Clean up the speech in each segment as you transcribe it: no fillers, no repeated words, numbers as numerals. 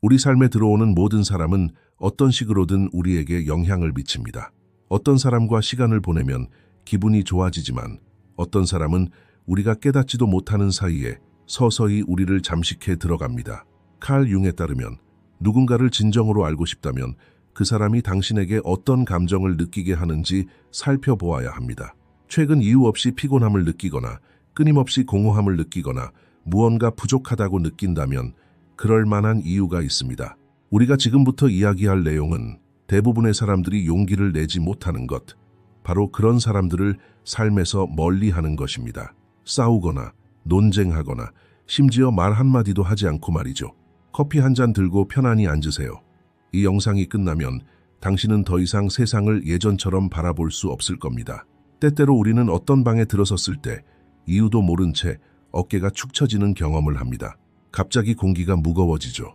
우리 삶에 들어오는 모든 사람은 어떤 식으로든 우리에게 영향을 미칩니다. 어떤 사람과 시간을 보내면 기분이 좋아지지만 어떤 사람은 우리가 깨닫지도 못하는 사이에 서서히 우리를 잠식해 들어갑니다. 칼 융에 따르면 누군가를 진정으로 알고 싶다면 그 사람이 당신에게 어떤 감정을 느끼게 하는지 살펴보아야 합니다. 최근 이유 없이 피곤함을 느끼거나 끊임없이 공허함을 느끼거나 무언가 부족하다고 느낀다면 그럴 만한 이유가 있습니다. 우리가 지금부터 이야기할 내용은 대부분의 사람들이 용기를 내지 못하는 것, 바로 그런 사람들을 삶에서 멀리하는 것입니다. 싸우거나 논쟁하거나 심지어 말 한마디도 하지 않고 말이죠. 커피 한 잔 들고 편안히 앉으세요. 이 영상이 끝나면 당신은 더 이상 세상을 예전처럼 바라볼 수 없을 겁니다. 때때로 우리는 어떤 방에 들어섰을 때 이유도 모른 채 어깨가 축 처지는 경험을 합니다. 갑자기 공기가 무거워지죠.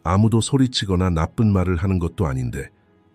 아무도 소리치거나 나쁜 말을 하는 것도 아닌데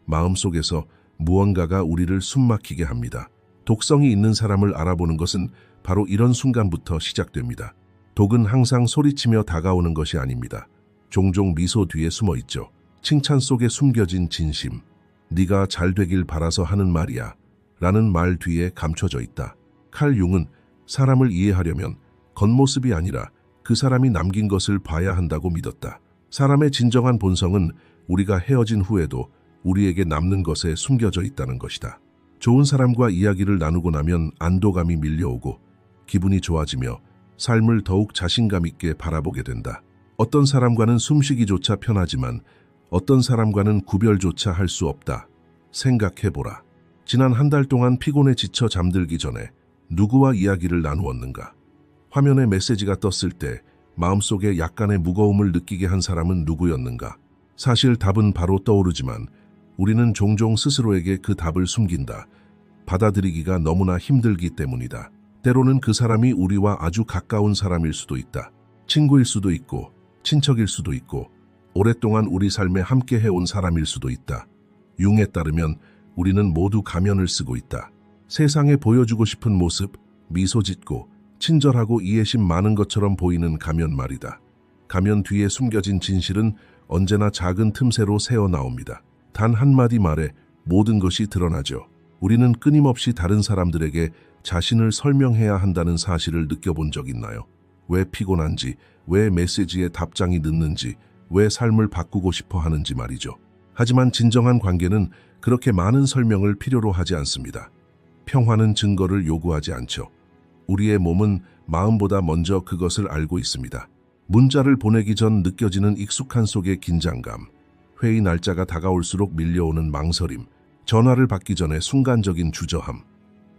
마음속에서 무언가가 우리를 숨막히게 합니다. 독성이 있는 사람을 알아보는 것은 바로 이런 순간부터 시작됩니다. 독은 항상 소리치며 다가오는 것이 아닙니다. 종종 미소 뒤에 숨어 있죠. 칭찬 속에 숨겨진 진심. 네가 잘 되길 바라서 하는 말이야 라는 말 뒤에 감춰져 있다. 칼 융은 사람을 이해하려면 겉모습이 아니라 그 사람이 남긴 것을 봐야 한다고 믿었다. 사람의 진정한 본성은 우리가 헤어진 후에도 우리에게 남는 것에 숨겨져 있다는 것이다. 좋은 사람과 이야기를 나누고 나면 안도감이 밀려오고 기분이 좋아지며 삶을 더욱 자신감 있게 바라보게 된다. 어떤 사람과는 숨쉬기조차 편하지만 어떤 사람과는 구별조차 할 수 없다. 생각해보라. 지난 한 달 동안 피곤에 지쳐 잠들기 전에 누구와 이야기를 나누었는가? 화면에 메시지가 떴을 때 마음속에 약간의 무거움을 느끼게 한 사람은 누구였는가? 사실 답은 바로 떠오르지만 우리는 종종 스스로에게 그 답을 숨긴다. 받아들이기가 너무나 힘들기 때문이다. 때로는 그 사람이 우리와 아주 가까운 사람일 수도 있다. 친구일 수도 있고 친척일 수도 있고 오랫동안 우리 삶에 함께 해온 사람일 수도 있다. 융에 따르면 우리는 모두 가면을 쓰고 있다. 세상에 보여주고 싶은 모습, 미소 짓고 친절하고 이해심 많은 것처럼 보이는 가면 말이다. 가면 뒤에 숨겨진 진실은 언제나 작은 틈새로 새어나옵니다. 단 한마디 말에 모든 것이 드러나죠. 우리는 끊임없이 다른 사람들에게 자신을 설명해야 한다는 사실을 느껴본 적 있나요? 왜 피곤한지, 왜 메시지에 답장이 늦는지, 왜 삶을 바꾸고 싶어 하는지 말이죠. 하지만 진정한 관계는 그렇게 많은 설명을 필요로 하지 않습니다. 평화는 증거를 요구하지 않죠. 우리의 몸은 마음보다 먼저 그것을 알고 있습니다. 문자를 보내기 전 느껴지는 익숙한 속의 긴장감, 회의 날짜가 다가올수록 밀려오는 망설임, 전화를 받기 전에 순간적인 주저함,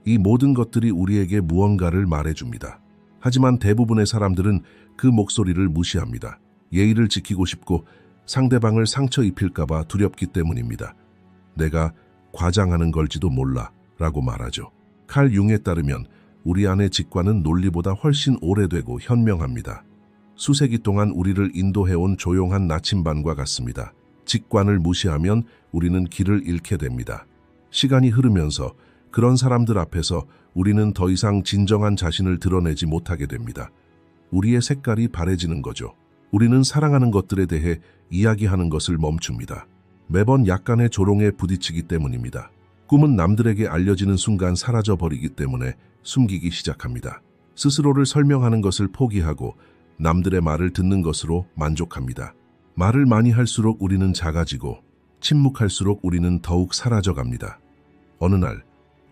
이 모든 것들이 우리에게 무언가를 말해줍니다. 하지만 대부분의 사람들은 그 목소리를 무시합니다. 예의를 지키고 싶고 상대방을 상처 입힐까봐 두렵기 때문입니다. 내가 과장하는 걸지도 몰라 라고 말하죠. 칼 융에 따르면 우리 안의 직관은 논리보다 훨씬 오래되고 현명합니다. 수세기 동안 우리를 인도해온 조용한 나침반과 같습니다. 직관을 무시하면 우리는 길을 잃게 됩니다. 시간이 흐르면서 그런 사람들 앞에서 우리는 더 이상 진정한 자신을 드러내지 못하게 됩니다. 우리의 색깔이 바래지는 거죠. 우리는 사랑하는 것들에 대해 이야기하는 것을 멈춥니다. 매번 약간의 조롱에 부딪히기 때문입니다. 꿈은 남들에게 알려지는 순간 사라져버리기 때문에 숨기기 시작합니다. 스스로를 설명하는 것을 포기하고 남들의 말을 듣는 것으로 만족합니다. 말을 많이 할수록 우리는 작아지고 침묵할수록 우리는 더욱 사라져갑니다. 어느 날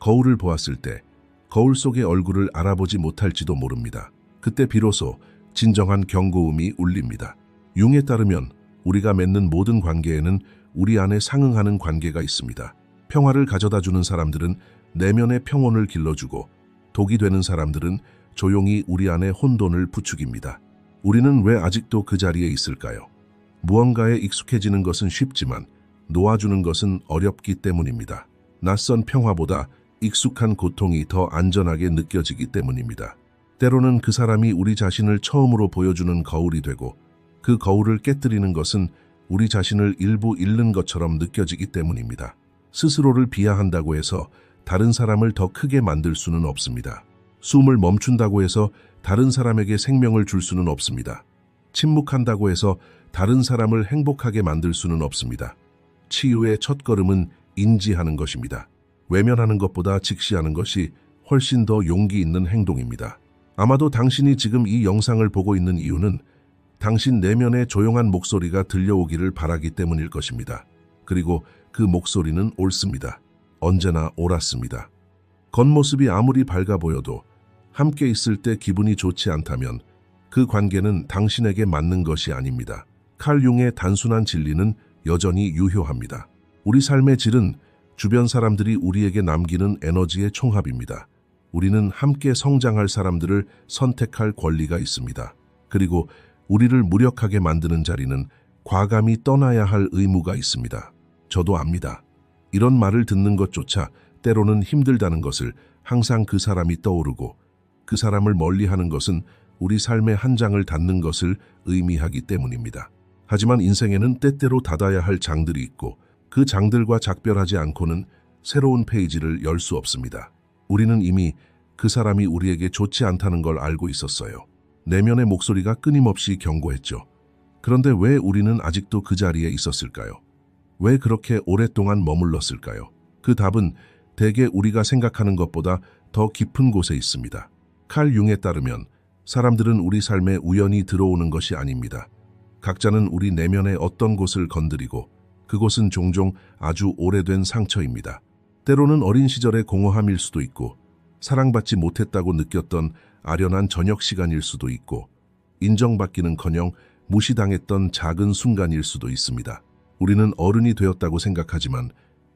거울을 보았을 때 거울 속의 얼굴을 알아보지 못할지도 모릅니다. 그때 비로소 진정한 경고음이 울립니다. 융에 따르면 우리가 맺는 모든 관계에는 우리 안에 상응하는 관계가 있습니다. 평화를 가져다주는 사람들은 내면의 평온을 길러주고 독이 되는 사람들은 조용히 우리 안에 혼돈을 부추깁니다. 우리는 왜 아직도 그 자리에 있을까요? 무언가에 익숙해지는 것은 쉽지만 놓아주는 것은 어렵기 때문입니다. 낯선 평화보다 익숙한 고통이 더 안전하게 느껴지기 때문입니다. 때로는 그 사람이 우리 자신을 처음으로 보여주는 거울이 되고 그 거울을 깨뜨리는 것은 우리 자신을 일부 잃는 것처럼 느껴지기 때문입니다. 스스로를 비하한다고 해서 다른 사람을 더 크게 만들 수는 없습니다. 숨을 멈춘다고 해서 다른 사람에게 생명을 줄 수는 없습니다. 침묵한다고 해서 다른 사람을 행복하게 만들 수는 없습니다. 치유의 첫걸음은 인지하는 것입니다. 외면하는 것보다 직시하는 것이 훨씬 더 용기 있는 행동입니다. 아마도 당신이 지금 이 영상을 보고 있는 이유는 당신 내면의 조용한 목소리가 들려오기를 바라기 때문일 것입니다. 그리고 그 목소리는 옳습니다. 언제나 옳았습니다. 겉모습이 아무리 밝아 보여도 함께 있을 때 기분이 좋지 않다면 그 관계는 당신에게 맞는 것이 아닙니다. 칼 융의 단순한 진리는 여전히 유효합니다. 우리 삶의 질은 주변 사람들이 우리에게 남기는 에너지의 총합입니다. 우리는 함께 성장할 사람들을 선택할 권리가 있습니다. 그리고 우리를 무력하게 만드는 자리는 과감히 떠나야 할 의무가 있습니다. 저도 압니다. 이런 말을 듣는 것조차 때로는 힘들다는 것을 항상 그 사람이 떠오르고 그 사람을 멀리하는 것은 우리 삶의 한 장을 닫는 것을 의미하기 때문입니다. 하지만 인생에는 때때로 닫아야 할 장들이 있고 그 장들과 작별하지 않고는 새로운 페이지를 열 수 없습니다. 우리는 이미 그 사람이 우리에게 좋지 않다는 걸 알고 있었어요. 내면의 목소리가 끊임없이 경고했죠. 그런데 왜 우리는 아직도 그 자리에 있었을까요? 왜 그렇게 오랫동안 머물렀을까요? 그 답은 대개 우리가 생각하는 것보다 더 깊은 곳에 있습니다. 칼 융에 따르면 사람들은 우리 삶에 우연히 들어오는 것이 아닙니다. 각자는 우리 내면의 어떤 곳을 건드리고 그곳은 종종 아주 오래된 상처입니다. 때로는 어린 시절의 공허함일 수도 있고 사랑받지 못했다고 느꼈던 아련한 저녁 시간일 수도 있고 인정받기는커녕 무시당했던 작은 순간일 수도 있습니다. 우리는 어른이 되었다고 생각하지만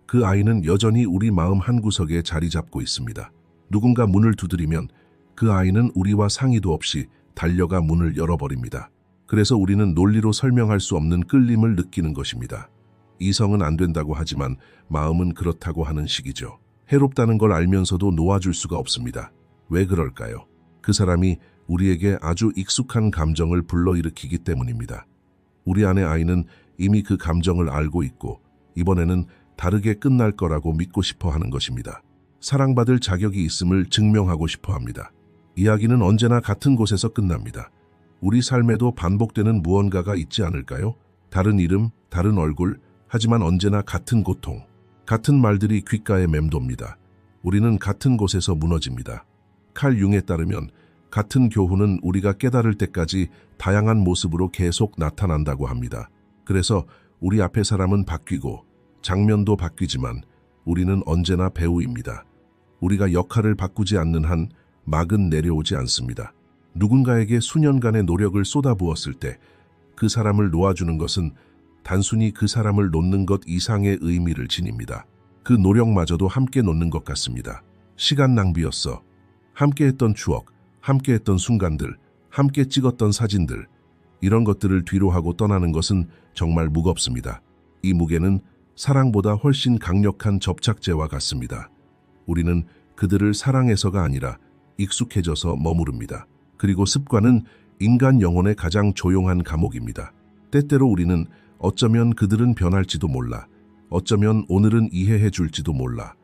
그 아이는 여전히 우리 마음 한구석에 자리 잡고 있습니다. 누군가 문을 두드리면 그 아이는 우리와 상의도 없이 달려가 문을 열어버립니다. 그래서 우리는 논리로 설명할 수 없는 끌림을 느끼는 것입니다. 이성은 안 된다고 하지만 마음은 그렇다고 하는 식이죠. 해롭다는 걸 알면서도 놓아줄 수가 없습니다. 왜 그럴까요? 그 사람이 우리에게 아주 익숙한 감정을 불러일으키기 때문입니다. 우리 안의 아이는 이미 그 감정을 알고 있고 이번에는 다르게 끝날 거라고 믿고 싶어 하는 것입니다. 사랑받을 자격이 있음을 증명하고 싶어 합니다. 이야기는 언제나 같은 곳에서 끝납니다. 우리 삶에도 반복되는 무언가가 있지 않을까요? 다른 이름, 다른 얼굴, 하지만 언제나 같은 고통, 같은 말들이 귓가에 맴돕니다. 우리는 같은 곳에서 무너집니다. 칼 융에 따르면 같은 교훈은 우리가 깨달을 때까지 다양한 모습으로 계속 나타난다고 합니다. 그래서 우리 앞의 사람은 바뀌고 장면도 바뀌지만 우리는 언제나 배우입니다. 우리가 역할을 바꾸지 않는 한 막은 내려오지 않습니다. 누군가에게 수년간의 노력을 쏟아부었을 때 그 사람을 놓아주는 것은 단순히 그 사람을 놓는 것 이상의 의미를 지닙니다. 그 노력마저도 함께 놓는 것 같습니다. 시간 낭비였어. 함께했던 추억, 함께했던 순간들, 함께 찍었던 사진들, 이런 것들을 뒤로 하고 떠나는 것은 정말 무겁습니다. 이 무게는 사랑보다 훨씬 강력한 접착제와 같습니다. 우리는 그들을 사랑해서가 아니라 익숙해져서 머무릅니다. 그리고 습관은 인간 영혼의 가장 조용한 감옥입니다. 때때로 우리는 어쩌면 그들은 변할지도 몰라, 어쩌면 오늘은 이해해 줄지도 몰라,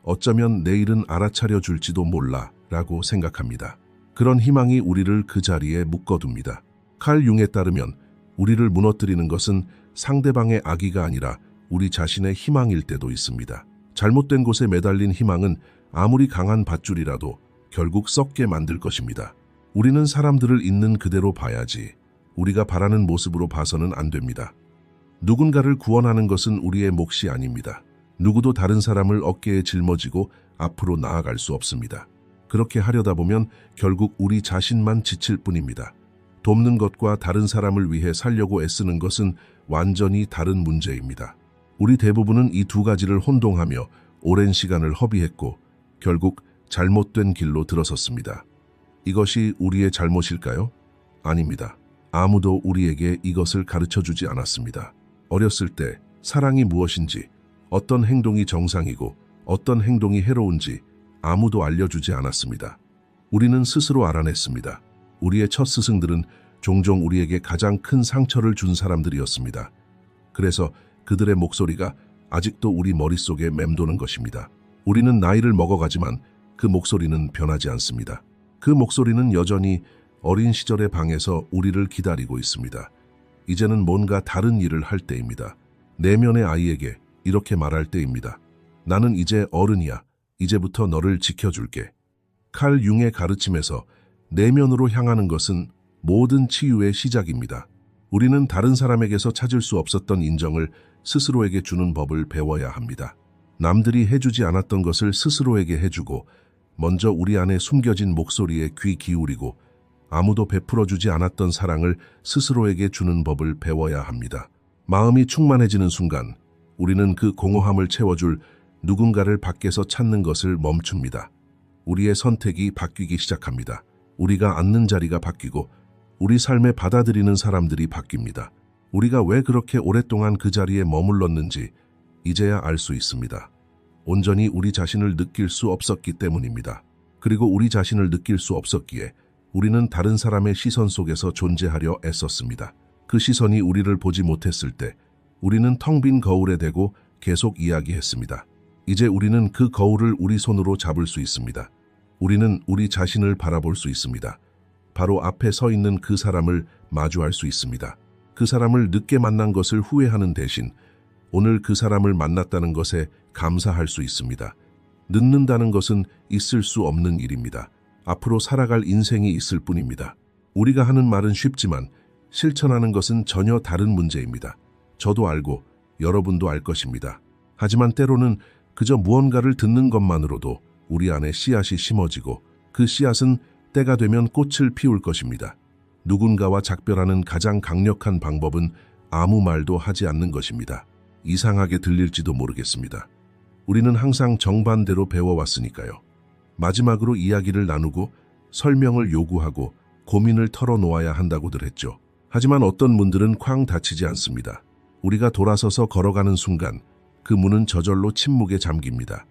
어쩌면 내일은 알아차려 줄지도 몰라 라고 생각합니다. 그런 희망이 우리를 그 자리에 묶어둡니다. 칼 융에 따르면 우리를 무너뜨리는 것은 상대방의 악의가 아니라 우리 자신의 희망일 때도 있습니다. 잘못된 곳에 매달린 희망은 아무리 강한 밧줄이라도 결국 썩게 만들 것입니다. 우리는 사람들을 있는 그대로 봐야지 우리가 바라는 모습으로 봐서는 안 됩니다. 누군가를 구원하는 것은 우리의 몫이 아닙니다. 누구도 다른 사람을 어깨에 짊어지고 앞으로 나아갈 수 없습니다. 그렇게 하려다 보면 결국 우리 자신만 지칠 뿐입니다. 돕는 것과 다른 사람을 위해 살려고 애쓰는 것은 완전히 다른 문제입니다. 우리 대부분은 이 두 가지를 혼동하며 오랜 시간을 허비했고 결국 잘못된 길로 들어섰습니다. 이것이 우리의 잘못일까요? 아닙니다. 아무도 우리에게 이것을 가르쳐주지 않았습니다. 어렸을 때 사랑이 무엇인지, 어떤 행동이 정상이고 어떤 행동이 해로운지 아무도 알려주지 않았습니다. 우리는 스스로 알아냈습니다. 우리의 첫 스승들은 종종 우리에게 가장 큰 상처를 준 사람들이었습니다. 그래서 그들의 목소리가 아직도 우리 머릿속에 맴도는 것입니다. 우리는 나이를 먹어가지만 그 목소리는 변하지 않습니다. 그 목소리는 여전히 어린 시절의 방에서 우리를 기다리고 있습니다. 이제는 뭔가 다른 일을 할 때입니다. 내면의 아이에게 이렇게 말할 때입니다. 나는 이제 어른이야. 이제부터 너를 지켜줄게. 칼 융의 가르침에서 내면으로 향하는 것은 모든 치유의 시작입니다. 우리는 다른 사람에게서 찾을 수 없었던 인정을 스스로에게 주는 법을 배워야 합니다. 남들이 해주지 않았던 것을 스스로에게 해주고, 먼저 우리 안에 숨겨진 목소리에 귀 기울이고, 아무도 베풀어주지 않았던 사랑을 스스로에게 주는 법을 배워야 합니다. 마음이 충만해지는 순간 우리는 그 공허함을 채워줄 누군가를 밖에서 찾는 것을 멈춥니다. 우리의 선택이 바뀌기 시작합니다. 우리가 앉는 자리가 바뀌고 우리 삶에 받아들이는 사람들이 바뀝니다. 우리가 왜 그렇게 오랫동안 그 자리에 머물렀는지 이제야 알 수 있습니다. 온전히 우리 자신을 느낄 수 없었기 때문입니다. 그리고 우리 자신을 느낄 수 없었기에 우리는 다른 사람의 시선 속에서 존재하려 애썼습니다. 그 시선이 우리를 보지 못했을 때 우리는 텅 빈 거울에 대고 계속 이야기했습니다. 이제 우리는 그 거울을 우리 손으로 잡을 수 있습니다. 우리는 우리 자신을 바라볼 수 있습니다. 바로 앞에 서 있는 그 사람을 마주할 수 있습니다. 그 사람을 늦게 만난 것을 후회하는 대신 오늘 그 사람을 만났다는 것에 감사할 수 있습니다. 늦는다는 것은 있을 수 없는 일입니다. 앞으로 살아갈 인생이 있을 뿐입니다. 우리가 하는 말은 쉽지만 실천하는 것은 전혀 다른 문제입니다. 저도 알고 여러분도 알 것입니다. 하지만 때로는 그저 무언가를 듣는 것만으로도 우리 안에 씨앗이 심어지고 그 씨앗은 때가 되면 꽃을 피울 것입니다. 누군가와 작별하는 가장 강력한 방법은 아무 말도 하지 않는 것입니다. 이상하게 들릴지도 모르겠습니다. 우리는 항상 정반대로 배워왔으니까요. 마지막으로 이야기를 나누고 설명을 요구하고 고민을 털어놓아야 한다고들 했죠. 하지만 어떤 문들은 쾅 닫히지 않습니다. 우리가 돌아서서 걸어가는 순간 그 문은 저절로 침묵에 잠깁니다.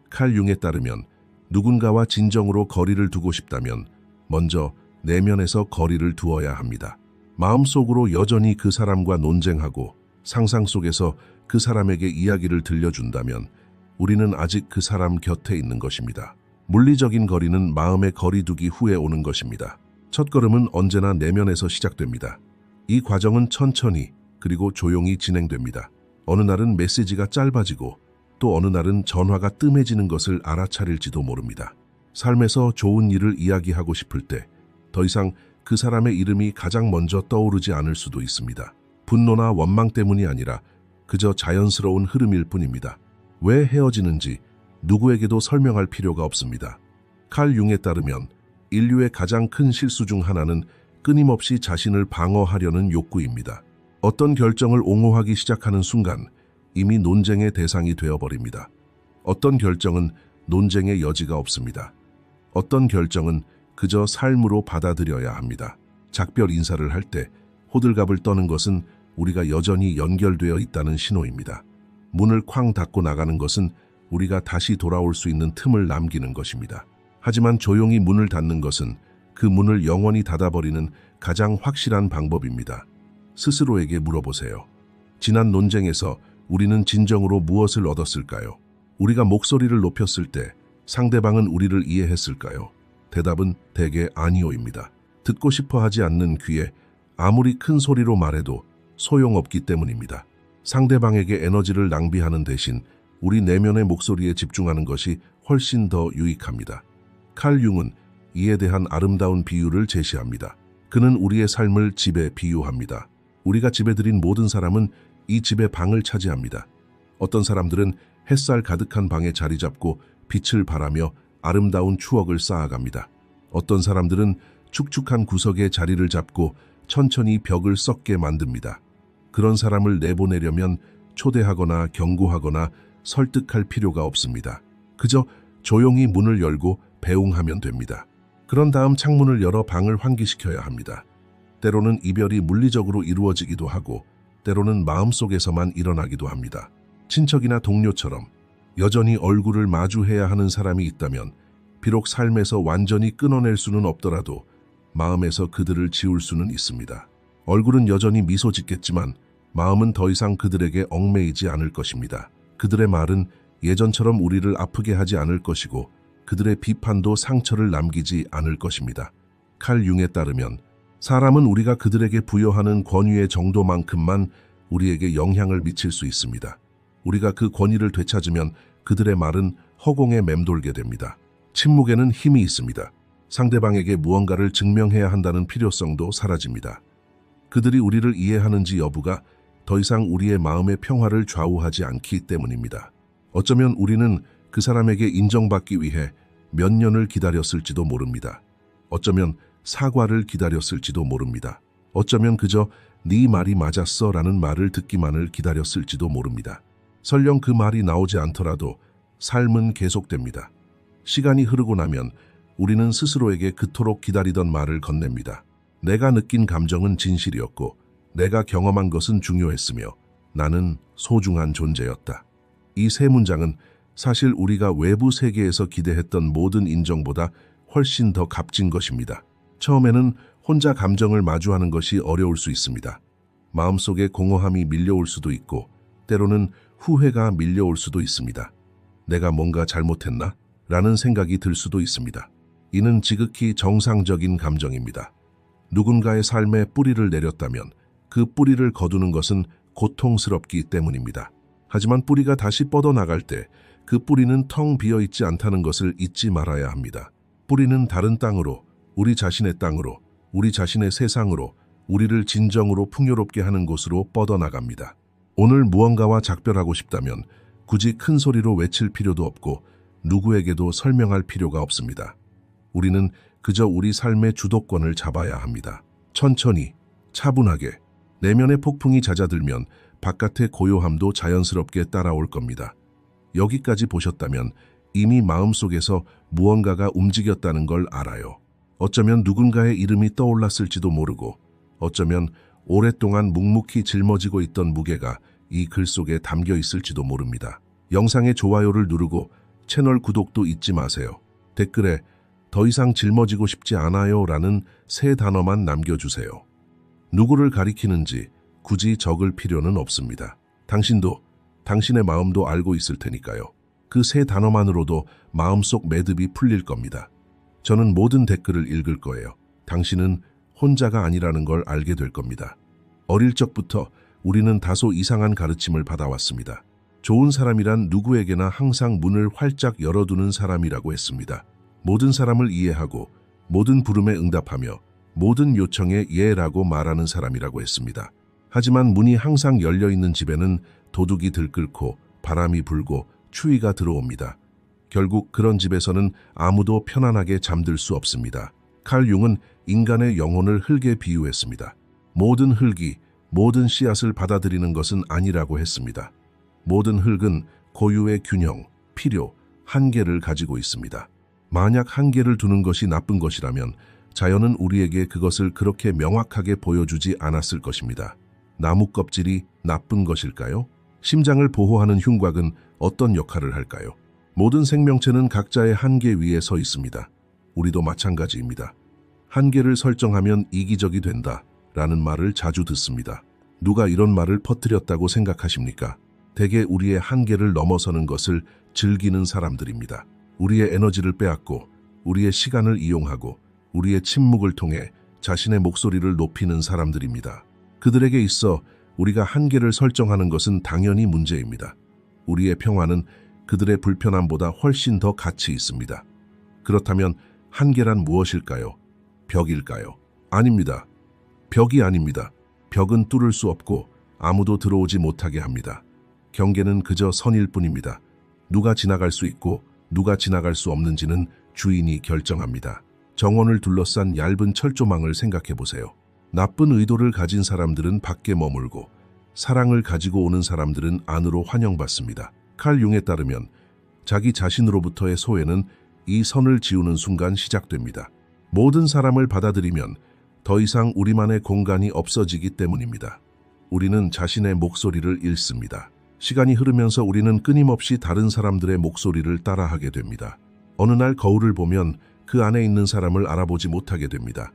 칼 융에 따르면 누군가와 진정으로 거리를 두고 싶다면 먼저 내면에서 거리를 두어야 합니다. 마음속으로 여전히 그 사람과 논쟁하고 상상 속에서 그 사람에게 이야기를 들려준다면 우리는 아직 그 사람 곁에 있는 것입니다. 물리적인 거리는 마음의 거리두기 후에 오는 것입니다. 첫걸음은 언제나 내면에서 시작됩니다. 이 과정은 천천히 그리고 조용히 진행됩니다. 어느 날은 메시지가 짧아지고 또 어느 날은 전화가 뜸해지는 것을 알아차릴지도 모릅니다. 삶에서 좋은 일을 이야기하고 싶을 때 더 이상 그 사람의 이름이 가장 먼저 떠오르지 않을 수도 있습니다. 분노나 원망 때문이 아니라 그저 자연스러운 흐름일 뿐입니다. 왜 헤어지는지 누구에게도 설명할 필요가 없습니다. 칼 융에 따르면 인류의 가장 큰 실수 중 하나는 끊임없이 자신을 방어하려는 욕구입니다. 어떤 결정을 옹호하기 시작하는 순간 이미 논쟁의 대상이 되어버립니다. 어떤 결정은 논쟁의 여지가 없습니다. 어떤 결정은 그저 삶으로 받아들여야 합니다. 작별 인사를 할 때 호들갑을 떠는 것은 우리가 여전히 연결되어 있다는 신호입니다. 문을 쾅 닫고 나가는 것은 우리가 다시 돌아올 수 있는 틈을 남기는 것입니다. 하지만 조용히 문을 닫는 것은 그 문을 영원히 닫아버리는 가장 확실한 방법입니다. 스스로에게 물어보세요. 지난 논쟁에서 우리는 진정으로 무엇을 얻었을까요? 우리가 목소리를 높였을 때 상대방은 우리를 이해했을까요? 대답은 대개 아니오입니다. 듣고 싶어 하지 않는 귀에 아무리 큰 소리로 말해도 소용없기 때문입니다. 상대방에게 에너지를 낭비하는 대신 우리 내면의 목소리에 집중하는 것이 훨씬 더 유익합니다. 칼 융은 이에 대한 아름다운 비유를 제시합니다. 그는 우리의 삶을 집에 비유합니다. 우리가 집에 들인 모든 사람은 이 집의 방을 차지합니다. 어떤 사람들은 햇살 가득한 방에 자리 잡고 빛을 발하며 아름다운 추억을 쌓아갑니다. 어떤 사람들은 축축한 구석에 자리를 잡고 천천히 벽을 썩게 만듭니다. 그런 사람을 내보내려면 초대하거나 경고하거나 설득할 필요가 없습니다. 그저 조용히 문을 열고 배웅하면 됩니다. 그런 다음 창문을 열어 방을 환기시켜야 합니다. 때로는 이별이 물리적으로 이루어지기도 하고 때로는 마음속에서만 일어나기도 합니다. 친척이나 동료처럼 여전히 얼굴을 마주해야 하는 사람이 있다면 비록 삶에서 완전히 끊어낼 수는 없더라도 마음에서 그들을 지울 수는 있습니다. 얼굴은 여전히 미소 짓겠지만 마음은 더 이상 그들에게 얽매이지 않을 것입니다. 그들의 말은 예전처럼 우리를 아프게 하지 않을 것이고 그들의 비판도 상처를 남기지 않을 것입니다. 칼 융에 따르면 사람은 우리가 그들에게 부여하는 권위의 정도만큼만 우리에게 영향을 미칠 수 있습니다. 우리가 그 권위를 되찾으면 그들의 말은 허공에 맴돌게 됩니다. 침묵에는 힘이 있습니다. 상대방에게 무언가를 증명해야 한다는 필요성도 사라집니다. 그들이 우리를 이해하는지 여부가 더 이상 우리의 마음의 평화를 좌우하지 않기 때문입니다. 어쩌면 우리는 그 사람에게 인정받기 위해 몇 년을 기다렸을지도 모릅니다. 어쩌면 사과를 기다렸을지도 모릅니다. 어쩌면 그저 네 말이 맞았어 라는 말을 듣기만을 기다렸을지도 모릅니다. 설령 그 말이 나오지 않더라도 삶은 계속됩니다. 시간이 흐르고 나면 우리는 스스로에게 그토록 기다리던 말을 건넵니다. 내가 느낀 감정은 진실이었고 내가 경험한 것은 중요했으며 나는 소중한 존재였다. 이 세 문장은 사실 우리가 외부 세계에서 기대했던 모든 인정보다 훨씬 더 값진 것입니다. 처음에는 혼자 감정을 마주하는 것이 어려울 수 있습니다. 마음속에 공허함이 밀려올 수도 있고 때로는 후회가 밀려올 수도 있습니다. 내가 뭔가 잘못했나? 라는 생각이 들 수도 있습니다. 이는 지극히 정상적인 감정입니다. 누군가의 삶에 뿌리를 내렸다면 그 뿌리를 거두는 것은 고통스럽기 때문입니다. 하지만 뿌리가 다시 뻗어나갈 때 그 뿌리는 텅 비어있지 않다는 것을 잊지 말아야 합니다. 뿌리는 다른 땅으로, 우리 자신의 땅으로, 우리 자신의 세상으로, 우리를 진정으로 풍요롭게 하는 곳으로 뻗어나갑니다. 오늘 무언가와 작별하고 싶다면 굳이 큰 소리로 외칠 필요도 없고 누구에게도 설명할 필요가 없습니다. 우리는 그저 우리 삶의 주도권을 잡아야 합니다. 천천히, 차분하게, 내면의 폭풍이 잦아들면 바깥의 고요함도 자연스럽게 따라올 겁니다. 여기까지 보셨다면 이미 마음속에서 무언가가 움직였다는 걸 알아요. 어쩌면 누군가의 이름이 떠올랐을지도 모르고 어쩌면 오랫동안 묵묵히 짊어지고 있던 무게가 이 글 속에 담겨 있을지도 모릅니다. 영상의 좋아요를 누르고 채널 구독도 잊지 마세요. 댓글에 더 이상 짊어지고 싶지 않아요 라는 세 단어만 남겨주세요. 누구를 가리키는지 굳이 적을 필요는 없습니다. 당신도 당신의 마음도 알고 있을 테니까요. 그 세 단어만으로도 마음속 매듭이 풀릴 겁니다. 저는 모든 댓글을 읽을 거예요. 당신은 혼자가 아니라는 걸 알게 될 겁니다. 어릴 적부터 우리는 다소 이상한 가르침을 받아왔습니다. 좋은 사람이란 누구에게나 항상 문을 활짝 열어두는 사람이라고 했습니다. 모든 사람을 이해하고 모든 부름에 응답하며 모든 요청에 예라고 말하는 사람이라고 했습니다. 하지만 문이 항상 열려있는 집에는 도둑이 들끓고 바람이 불고 추위가 들어옵니다. 결국 그런 집에서는 아무도 편안하게 잠들 수 없습니다. 칼 융은 인간의 영혼을 흙에 비유했습니다. 모든 흙이 모든 씨앗을 받아들이는 것은 아니라고 했습니다. 모든 흙은 고유의 균형, 필요, 한계를 가지고 있습니다. 만약 한계를 두는 것이 나쁜 것이라면 자연은 우리에게 그것을 그렇게 명확하게 보여주지 않았을 것입니다. 나무 껍질이 나쁜 것일까요? 심장을 보호하는 흉곽은 어떤 역할을 할까요? 모든 생명체는 각자의 한계 위에 서 있습니다. 우리도 마찬가지입니다. 한계를 설정하면 이기적이 된다 라는 말을 자주 듣습니다. 누가 이런 말을 퍼뜨렸다고 생각하십니까? 대개 우리의 한계를 넘어서는 것을 즐기는 사람들입니다. 우리의 에너지를 빼앗고 우리의 시간을 이용하고 우리의 침묵을 통해 자신의 목소리를 높이는 사람들입니다. 그들에게 있어 우리가 한계를 설정하는 것은 당연히 문제입니다. 우리의 평화는 그들의 불편함보다 훨씬 더 가치 있습니다. 그렇다면 한계란 무엇일까요? 벽일까요? 아닙니다. 벽이 아닙니다. 벽은 뚫을 수 없고 아무도 들어오지 못하게 합니다. 경계는 그저 선일 뿐입니다. 누가 지나갈 수 있고 누가 지나갈 수 없는지는 주인이 결정합니다. 정원을 둘러싼 얇은 철조망을 생각해 보세요. 나쁜 의도를 가진 사람들은 밖에 머물고 사랑을 가지고 오는 사람들은 안으로 환영받습니다. 칼 융에 따르면 자기 자신으로부터의 소외는 이 선을 지우는 순간 시작됩니다. 모든 사람을 받아들이면 더 이상 우리만의 공간이 없어지기 때문입니다. 우리는 자신의 목소리를 잃습니다. 시간이 흐르면서 우리는 끊임없이 다른 사람들의 목소리를 따라하게 됩니다. 어느 날 거울을 보면 그 안에 있는 사람을 알아보지 못하게 됩니다.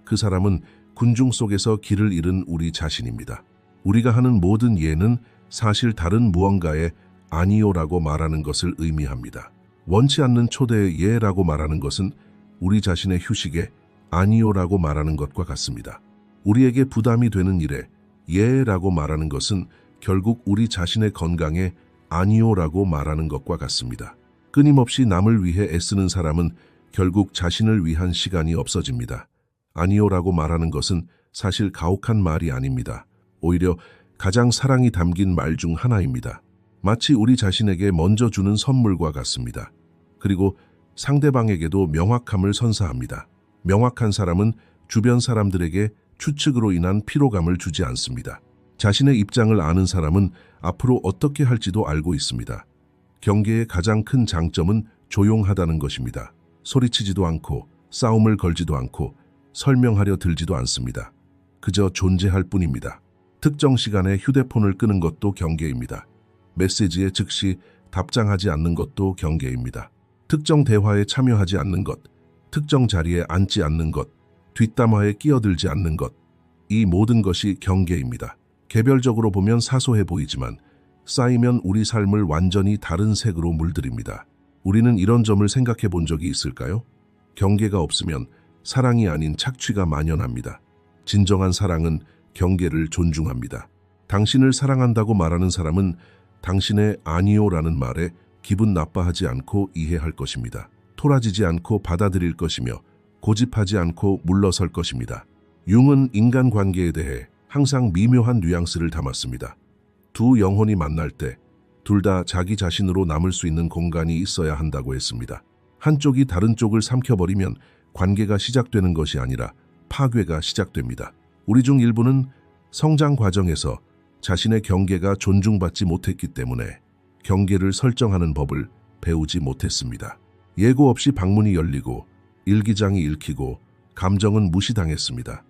그 사람은 군중 속에서 길을 잃은 우리 자신입니다. 우리가 하는 모든 예는 사실 다른 무언가에 아니요라고 말하는 것을 의미합니다. 원치 않는 초대에 예라고 말하는 것은 우리 자신의 휴식에 아니요라고 말하는 것과 같습니다. 우리에게 부담이 되는 일에 예라고 말하는 것은 결국 우리 자신의 건강에 아니요라고 말하는 것과 같습니다. 끊임없이 남을 위해 애쓰는 사람은 결국 자신을 위한 시간이 없어집니다. 아니요라고 말하는 것은 사실 가혹한 말이 아닙니다. 오히려 가장 사랑이 담긴 말 중 하나입니다. 마치 우리 자신에게 먼저 주는 선물과 같습니다. 그리고 상대방에게도 명확함을 선사합니다. 명확한 사람은 주변 사람들에게 추측으로 인한 피로감을 주지 않습니다. 자신의 입장을 아는 사람은 앞으로 어떻게 할지도 알고 있습니다. 경계의 가장 큰 장점은 조용하다는 것입니다. 소리치지도 않고 싸움을 걸지도 않고 설명하려 들지도 않습니다. 그저 존재할 뿐입니다. 특정 시간에 휴대폰을 끄는 것도 경계입니다. 메시지에 즉시 답장하지 않는 것도 경계입니다. 특정 대화에 참여하지 않는 것, 특정 자리에 앉지 않는 것, 뒷담화에 끼어들지 않는 것, 이 모든 것이 경계입니다. 개별적으로 보면 사소해 보이지만 쌓이면 우리 삶을 완전히 다른 색으로 물들입니다. 우리는 이런 점을 생각해 본 적이 있을까요? 경계가 없으면 사랑이 아닌 착취가 만연합니다. 진정한 사랑은 경계를 존중합니다. 당신을 사랑한다고 말하는 사람은 당신의 아니요라는 말에 기분 나빠하지 않고 이해할 것입니다. 토라지지 않고 받아들일 것이며 고집하지 않고 물러설 것입니다. 융은 인간관계에 대해 항상 미묘한 뉘앙스를 담았습니다. 두 영혼이 만날 때 둘 다 자기 자신으로 남을 수 있는 공간이 있어야 한다고 했습니다. 한쪽이 다른 쪽을 삼켜버리면 관계가 시작되는 것이 아니라 파괴가 시작됩니다. 우리 중 일부는 성장 과정에서 자신의 경계가 존중받지 못했기 때문에 경계를 설정하는 법을 배우지 못했습니다. 예고 없이 방문이 열리고 일기장이 읽히고 감정은 무시당했습니다.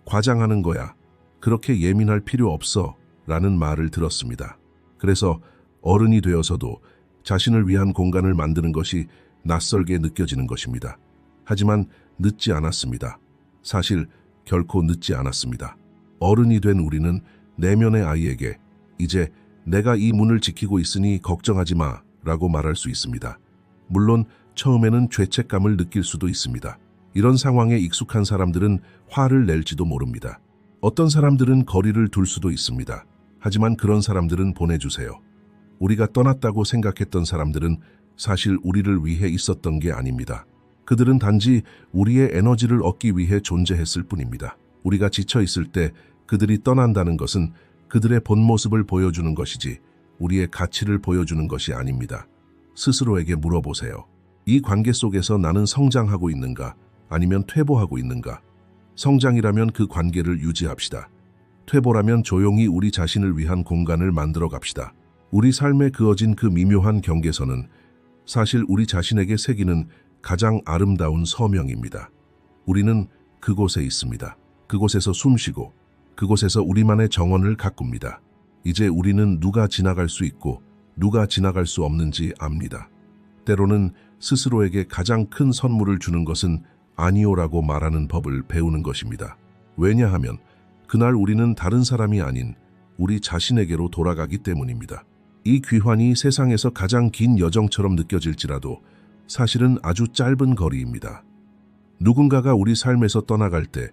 과장하는 거야. 그렇게 예민할 필요 없어. 라는 말을 들었습니다. 그래서 어른이 되어서도 자신을 위한 공간을 만드는 것이 낯설게 느껴지는 것입니다. 하지만 늦지 않았습니다. 사실 결코 늦지 않았습니다. 어른이 된 우리는 내면의 아이에게 이제 내가 이 문을 지키고 있으니 걱정하지 마 라고 말할 수 있습니다. 물론 처음에는 죄책감을 느낄 수도 있습니다. 이런 상황에 익숙한 사람들은 화를 낼지도 모릅니다. 어떤 사람들은 거리를 둘 수도 있습니다. 하지만 그런 사람들은 보내주세요. 우리가 떠났다고 생각했던 사람들은 사실 우리를 위해 있었던 게 아닙니다. 그들은 단지 우리의 에너지를 얻기 위해 존재했을 뿐입니다. 우리가 지쳐 있을 때 그들이 떠난다는 것은 그들의 본 모습을 보여주는 것이지 우리의 가치를 보여주는 것이 아닙니다. 스스로에게 물어보세요. 이 관계 속에서 나는 성장하고 있는가? 아니면 퇴보하고 있는가? 성장이라면 그 관계를 유지합시다. 퇴보라면 조용히 우리 자신을 위한 공간을 만들어 갑시다. 우리 삶에 그어진 그 미묘한 경계선은 사실 우리 자신에게 새기는 가장 아름다운 서명입니다. 우리는 그곳에 있습니다. 그곳에서 숨쉬고 그곳에서 우리만의 정원을 가꿉니다. 이제 우리는 누가 지나갈 수 있고 누가 지나갈 수 없는지 압니다. 때로는 스스로에게 가장 큰 선물을 주는 것은 아니요라고 말하는 법을 배우는 것입니다. 왜냐하면 그날 우리는 다른 사람이 아닌 우리 자신에게로 돌아가기 때문입니다. 이 귀환이 세상에서 가장 긴 여정처럼 느껴질지라도 사실은 아주 짧은 거리입니다. 누군가가 우리 삶에서 떠나갈 때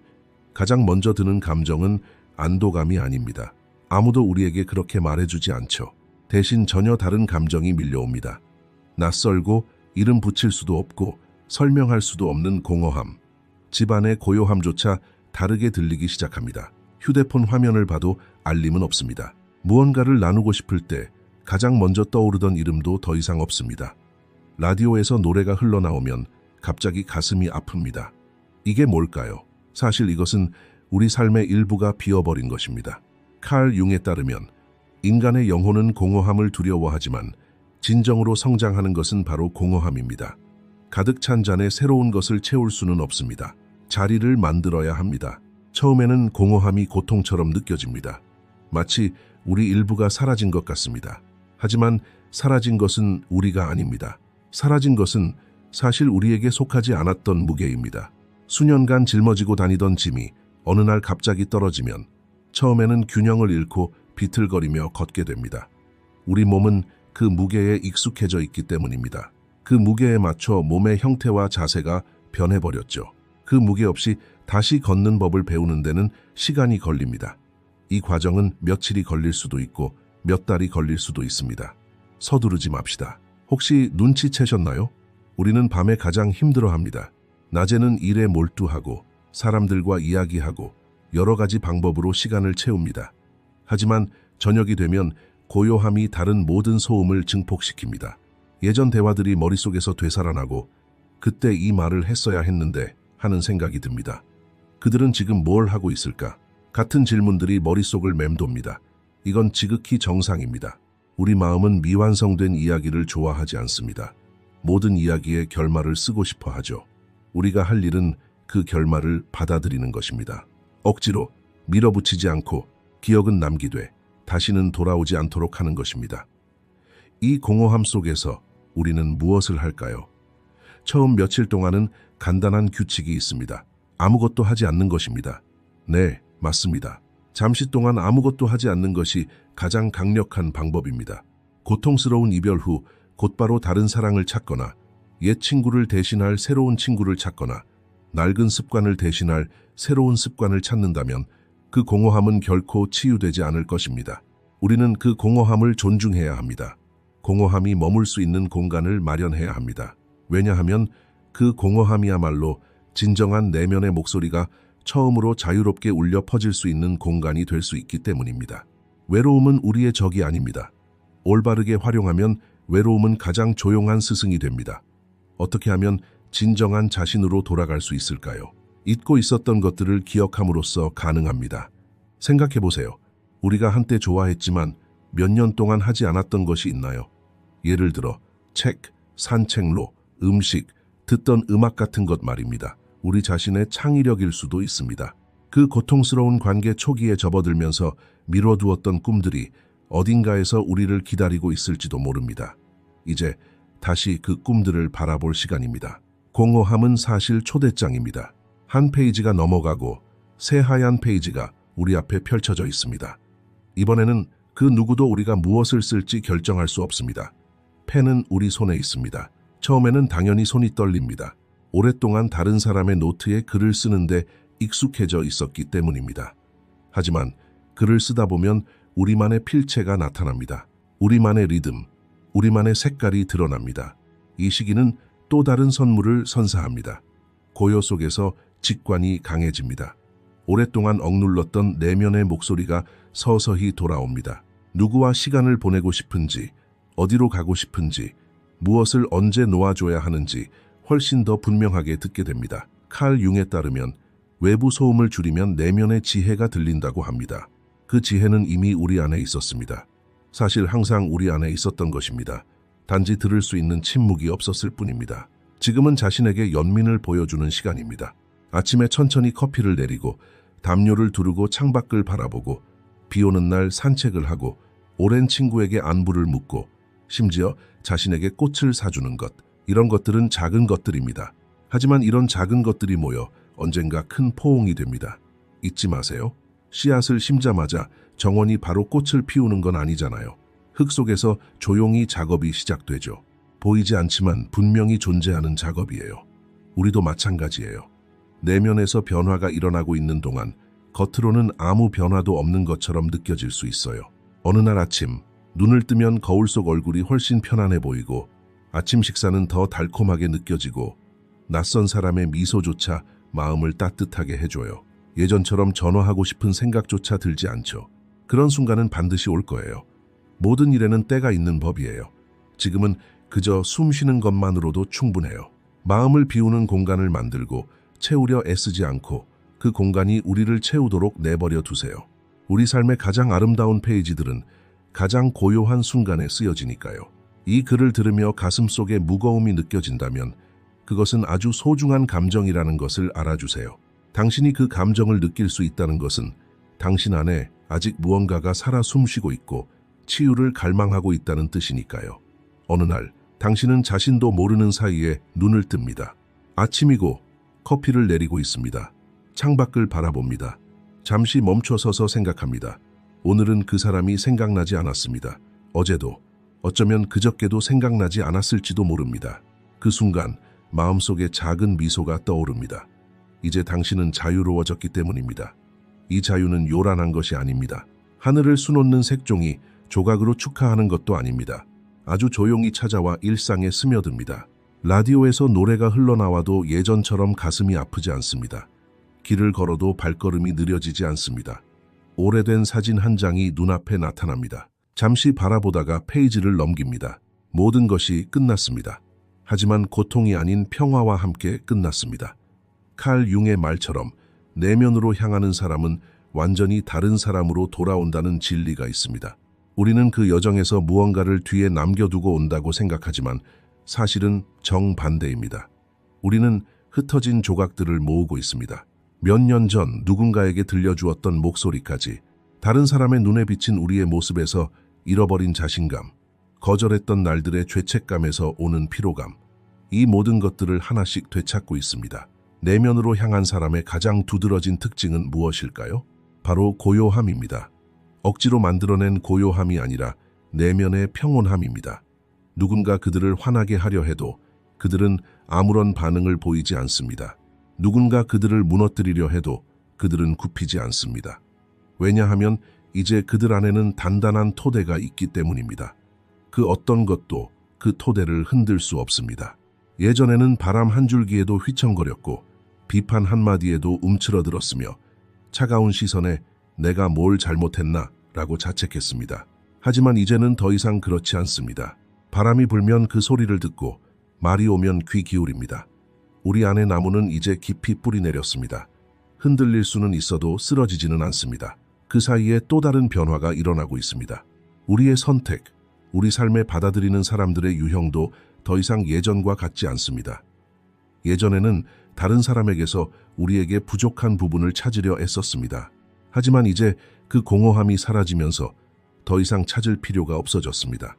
가장 먼저 드는 감정은 안도감이 아닙니다. 아무도 우리에게 그렇게 말해주지 않죠. 대신 전혀 다른 감정이 밀려옵니다. 낯설고 이름 붙일 수도 없고 설명할 수도 없는 공허함. 집안의 고요함조차 다르게 들리기 시작합니다. 휴대폰 화면을 봐도 알림은 없습니다. 무언가를 나누고 싶을 때 가장 먼저 떠오르던 이름도 더 이상 없습니다. 라디오에서 노래가 흘러나오면 갑자기 가슴이 아픕니다. 이게 뭘까요? 사실 이것은 우리 삶의 일부가 비어버린 것입니다. 칼 융에 따르면 인간의 영혼은 공허함을 두려워하지만 진정으로 성장하는 것은 바로 공허함입니다. 가득 찬 잔에 새로운 것을 채울 수는 없습니다. 자리를 만들어야 합니다. 처음에는 공허함이 고통처럼 느껴집니다. 마치 우리 일부가 사라진 것 같습니다. 하지만 사라진 것은 우리가 아닙니다. 사라진 것은 사실 우리에게 속하지 않았던 무게입니다. 수년간 짊어지고 다니던 짐이 어느 날 갑자기 떨어지면 처음에는 균형을 잃고 비틀거리며 걷게 됩니다. 우리 몸은 그 무게에 익숙해져 있기 때문입니다. 그 무게에 맞춰 몸의 형태와 자세가 변해버렸죠. 그 무게 없이 다시 걷는 법을 배우는 데는 시간이 걸립니다. 이 과정은 며칠이 걸릴 수도 있고 몇 달이 걸릴 수도 있습니다. 서두르지 맙시다. 혹시 눈치채셨나요? 우리는 밤에 가장 힘들어합니다. 낮에는 일에 몰두하고 사람들과 이야기하고 여러 가지 방법으로 시간을 채웁니다. 하지만 저녁이 되면 고요함이 다른 모든 소음을 증폭시킵니다. 예전 대화들이 머릿속에서 되살아나고 그때 이 말을 했어야 했는데 하는 생각이 듭니다. 그들은 지금 뭘 하고 있을까? 같은 질문들이 머릿속을 맴돕니다. 이건 지극히 정상입니다. 우리 마음은 미완성된 이야기를 좋아하지 않습니다. 모든 이야기에 결말을 쓰고 싶어 하죠. 우리가 할 일은 그 결말을 받아들이는 것입니다. 억지로 밀어붙이지 않고 기억은 남기되 다시는 돌아오지 않도록 하는 것입니다. 이 공허함 속에서 우리는 무엇을 할까요? 처음 며칠 동안은 간단한 규칙이 있습니다. 아무것도 하지 않는 것입니다. 네, 맞습니다. 잠시 동안 아무것도 하지 않는 것이 가장 강력한 방법입니다. 고통스러운 이별 후 곧바로 다른 사랑을 찾거나 옛 친구를 대신할 새로운 친구를 찾거나 낡은 습관을 대신할 새로운 습관을 찾는다면 그 공허함은 결코 치유되지 않을 것입니다. 우리는 그 공허함을 존중해야 합니다. 공허함이 머물 수 있는 공간을 마련해야 합니다. 왜냐하면 그 공허함이야말로 진정한 내면의 목소리가 처음으로 자유롭게 울려 퍼질 수 있는 공간이 될 수 있기 때문입니다. 외로움은 우리의 적이 아닙니다. 올바르게 활용하면 외로움은 가장 조용한 스승이 됩니다. 어떻게 하면 진정한 자신으로 돌아갈 수 있을까요? 잊고 있었던 것들을 기억함으로써 가능합니다. 생각해 보세요. 우리가 한때 좋아했지만 몇 년 동안 하지 않았던 것이 있나요? 예를 들어 책, 산책로, 음식, 듣던 음악 같은 것 말입니다. 우리 자신의 창의력일 수도 있습니다. 그 고통스러운 관계 초기에 접어들면서 미뤄두었던 꿈들이 어딘가에서 우리를 기다리고 있을지도 모릅니다. 이제 다시 그 꿈들을 바라볼 시간입니다. 공허함은 사실 초대장입니다. 한 페이지가 넘어가고 새하얀 페이지가 우리 앞에 펼쳐져 있습니다. 이번에는 그 누구도 우리가 무엇을 쓸지 결정할 수 없습니다. 펜은 우리 손에 있습니다. 처음에는 당연히 손이 떨립니다. 오랫동안 다른 사람의 노트에 글을 쓰는데 익숙해져 있었기 때문입니다. 하지만 글을 쓰다 보면 우리만의 필체가 나타납니다. 우리만의 리듬, 우리만의 색깔이 드러납니다. 이 시기는 또 다른 선물을 선사합니다. 고요 속에서 직관이 강해집니다. 오랫동안 억눌렀던 내면의 목소리가 서서히 돌아옵니다. 누구와 시간을 보내고 싶은지, 어디로 가고 싶은지, 무엇을 언제 놓아줘야 하는지 훨씬 더 분명하게 듣게 됩니다. 칼 융에 따르면 외부 소음을 줄이면 내면의 지혜가 들린다고 합니다. 그 지혜는 이미 우리 안에 있었습니다. 사실 항상 우리 안에 있었던 것입니다. 단지 들을 수 있는 침묵이 없었을 뿐입니다. 지금은 자신에게 연민을 보여주는 시간입니다. 아침에 천천히 커피를 내리고 담요를 두르고 창밖을 바라보고 비 오는 날 산책을 하고 오랜 친구에게 안부를 묻고 심지어 자신에게 꽃을 사주는 것, 이런 것들은 작은 것들입니다. 하지만 이런 작은 것들이 모여 언젠가 큰 포옹이 됩니다. 잊지 마세요. 씨앗을 심자마자 정원이 바로 꽃을 피우는 건 아니잖아요. 흙 속에서 조용히 작업이 시작되죠. 보이지 않지만 분명히 존재하는 작업이에요. 우리도 마찬가지예요. 내면에서 변화가 일어나고 있는 동안 겉으로는 아무 변화도 없는 것처럼 느껴질 수 있어요. 어느 날 아침, 눈을 뜨면 거울 속 얼굴이 훨씬 편안해 보이고 아침 식사는 더 달콤하게 느껴지고 낯선 사람의 미소조차 마음을 따뜻하게 해줘요. 예전처럼 전화하고 싶은 생각조차 들지 않죠. 그런 순간은 반드시 올 거예요. 모든 일에는 때가 있는 법이에요. 지금은 그저 숨 쉬는 것만으로도 충분해요. 마음을 비우는 공간을 만들고 채우려 애쓰지 않고 그 공간이 우리를 채우도록 내버려 두세요. 우리 삶의 가장 아름다운 페이지들은 가장 고요한 순간에 쓰여지니까요. 이 글을 들으며 가슴속에 무거움이 느껴진다면 그것은 아주 소중한 감정이라는 것을 알아주세요. 당신이 그 감정을 느낄 수 있다는 것은 당신 안에 아직 무언가가 살아 숨쉬고 있고 치유를 갈망하고 있다는 뜻이니까요. 어느 날 당신은 자신도 모르는 사이에 눈을 뜹니다. 아침이고 커피를 내리고 있습니다. 창밖을 바라봅니다. 잠시 멈춰서서 생각합니다. 오늘은 그 사람이 생각나지 않았습니다. 어제도, 어쩌면 그저께도 생각나지 않았을지도 모릅니다. 그 순간 마음속에 작은 미소가 떠오릅니다. 이제 당신은 자유로워졌기 때문입니다. 이 자유는 요란한 것이 아닙니다. 하늘을 수놓는 색종이 조각으로 축하하는 것도 아닙니다. 아주 조용히 찾아와 일상에 스며듭니다. 라디오에서 노래가 흘러나와도 예전처럼 가슴이 아프지 않습니다. 길을 걸어도 발걸음이 느려지지 않습니다. 오래된 사진 한 장이 눈앞에 나타납니다. 잠시 바라보다가 페이지를 넘깁니다. 모든 것이 끝났습니다. 하지만 고통이 아닌 평화와 함께 끝났습니다. 칼 융의 말처럼 내면으로 향하는 사람은 완전히 다른 사람으로 돌아온다는 진리가 있습니다. 우리는 그 여정에서 무언가를 뒤에 남겨두고 온다고 생각하지만 사실은 정반대입니다. 우리는 흩어진 조각들을 모으고 있습니다. 몇 년 전 누군가에게 들려주었던 목소리까지, 다른 사람의 눈에 비친 우리의 모습에서 잃어버린 자신감, 거절했던 날들의 죄책감에서 오는 피로감, 이 모든 것들을 하나씩 되찾고 있습니다. 내면으로 향한 사람의 가장 두드러진 특징은 무엇일까요? 바로 고요함입니다. 억지로 만들어낸 고요함이 아니라 내면의 평온함입니다. 누군가 그들을 화나게 하려 해도 그들은 아무런 반응을 보이지 않습니다. 누군가 그들을 무너뜨리려 해도 그들은 굽히지 않습니다. 왜냐하면 이제 그들 안에는 단단한 토대가 있기 때문입니다. 그 어떤 것도 그 토대를 흔들 수 없습니다. 예전에는 바람 한 줄기에도 휘청거렸고 비판 한마디에도 움츠러들었으며 차가운 시선에 내가 뭘 잘못했나 라고 자책했습니다. 하지만 이제는 더 이상 그렇지 않습니다. 바람이 불면 그 소리를 듣고 말이 오면 귀 기울입니다. 우리 안의 나무는 이제 깊이 뿌리 내렸습니다. 흔들릴 수는 있어도 쓰러지지는 않습니다. 그 사이에 또 다른 변화가 일어나고 있습니다. 우리의 선택, 우리 삶에 받아들이는 사람들의 유형도 더 이상 예전과 같지 않습니다. 예전에는 다른 사람에게서 우리에게 부족한 부분을 찾으려 애썼습니다. 하지만 이제 그 공허함이 사라지면서 더 이상 찾을 필요가 없어졌습니다.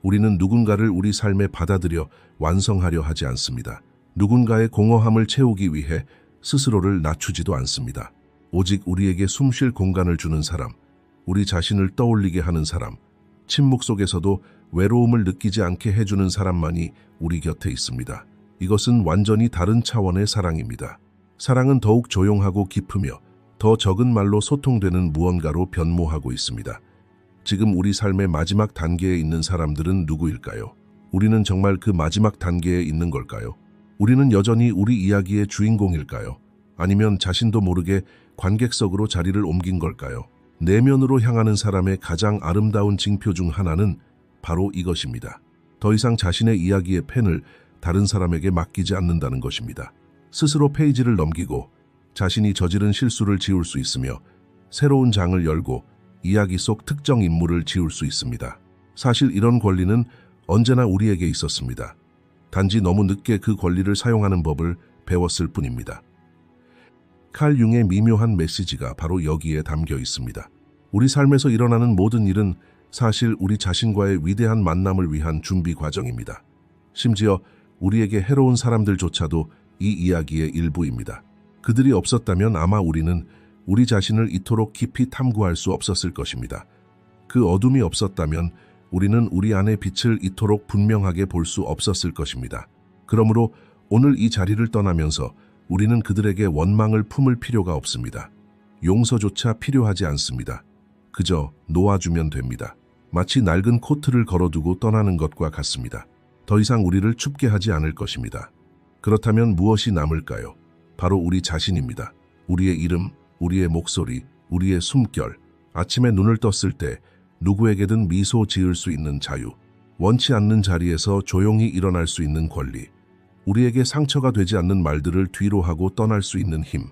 우리는 누군가를 우리 삶에 받아들여 완성하려 하지 않습니다. 누군가의 공허함을 채우기 위해 스스로를 낮추지도 않습니다. 오직 우리에게 숨쉴 공간을 주는 사람, 우리 자신을 떠올리게 하는 사람, 침묵 속에서도 외로움을 느끼지 않게 해주는 사람만이 우리 곁에 있습니다. 이것은 완전히 다른 차원의 사랑입니다. 사랑은 더욱 조용하고 깊으며 더 적은 말로 소통되는 무언가로 변모하고 있습니다. 지금 우리 삶의 마지막 단계에 있는 사람들은 누구일까요? 우리는 정말 그 마지막 단계에 있는 걸까요? 우리는 여전히 우리 이야기의 주인공일까요? 아니면 자신도 모르게 관객석으로 자리를 옮긴 걸까요? 내면으로 향하는 사람의 가장 아름다운 징표 중 하나는 바로 이것입니다. 더 이상 자신의 이야기의 펜을 다른 사람에게 맡기지 않는다는 것입니다. 스스로 페이지를 넘기고 자신이 저지른 실수를 지울 수 있으며 새로운 장을 열고 이야기 속 특정 인물을 지울 수 있습니다. 사실 이런 권리는 언제나 우리에게 있었습니다. 단지 너무 늦게 그 권리를 사용하는 법을 배웠을 뿐입니다. 칼 융의 미묘한 메시지가 바로 여기에 담겨 있습니다. 우리 삶에서 일어나는 모든 일은 사실 우리 자신과의 위대한 만남을 위한 준비 과정입니다. 심지어 우리에게 해로운 사람들조차도 이 이야기의 일부입니다. 그들이 없었다면 아마 우리는 우리 자신을 이토록 깊이 탐구할 수 없었을 것입니다. 그 어둠이 없었다면 우리는 우리 안의 빛을 이토록 분명하게 볼 수 없었을 것입니다. 그러므로 오늘 이 자리를 떠나면서 우리는 그들에게 원망을 품을 필요가 없습니다. 용서조차 필요하지 않습니다. 그저 놓아주면 됩니다. 마치 낡은 코트를 걸어두고 떠나는 것과 같습니다. 더 이상 우리를 춥게 하지 않을 것입니다. 그렇다면 무엇이 남을까요? 바로 우리 자신입니다. 우리의 이름, 우리의 목소리, 우리의 숨결, 아침에 눈을 떴을 때 누구에게든 미소 지을 수 있는 자유, 원치 않는 자리에서 조용히 일어날 수 있는 권리, 우리에게 상처가 되지 않는 말들을 뒤로 하고 떠날 수 있는 힘.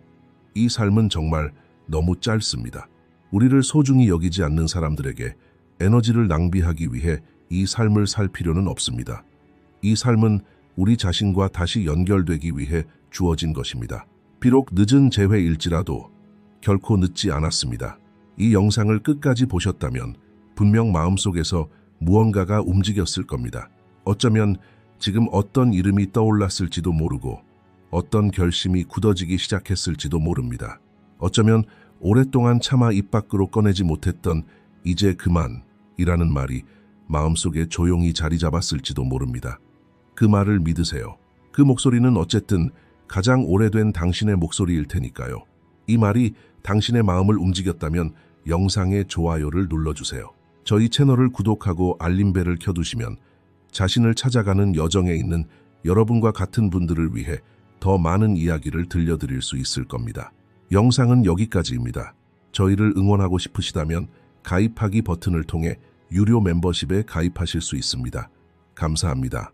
이 삶은 정말 너무 짧습니다. 우리를 소중히 여기지 않는 사람들에게 에너지를 낭비하기 위해 이 삶을 살 필요는 없습니다. 이 삶은 우리 자신과 다시 연결되기 위해 주어진 것입니다. 비록 늦은 재회일지라도 결코 늦지 않았습니다. 이 영상을 끝까지 보셨다면 분명 마음속에서 무언가가 움직였을 겁니다. 어쩌면 지금 어떤 이름이 떠올랐을지도 모르고 어떤 결심이 굳어지기 시작했을지도 모릅니다. 어쩌면 오랫동안 차마 입 밖으로 꺼내지 못했던 이제 그만이라는 말이 마음속에 조용히 자리 잡았을지도 모릅니다. 그 말을 믿으세요. 그 목소리는 어쨌든 가장 오래된 당신의 목소리일 테니까요. 이 말이 당신의 마음을 움직였다면 영상의 좋아요를 눌러주세요. 저희 채널을 구독하고 알림벨을 켜두시면 자신을 찾아가는 여정에 있는 여러분과 같은 분들을 위해 더 많은 이야기를 들려드릴 수 있을 겁니다. 영상은 여기까지입니다. 저희를 응원하고 싶으시다면 가입하기 버튼을 통해 유료 멤버십에 가입하실 수 있습니다. 감사합니다.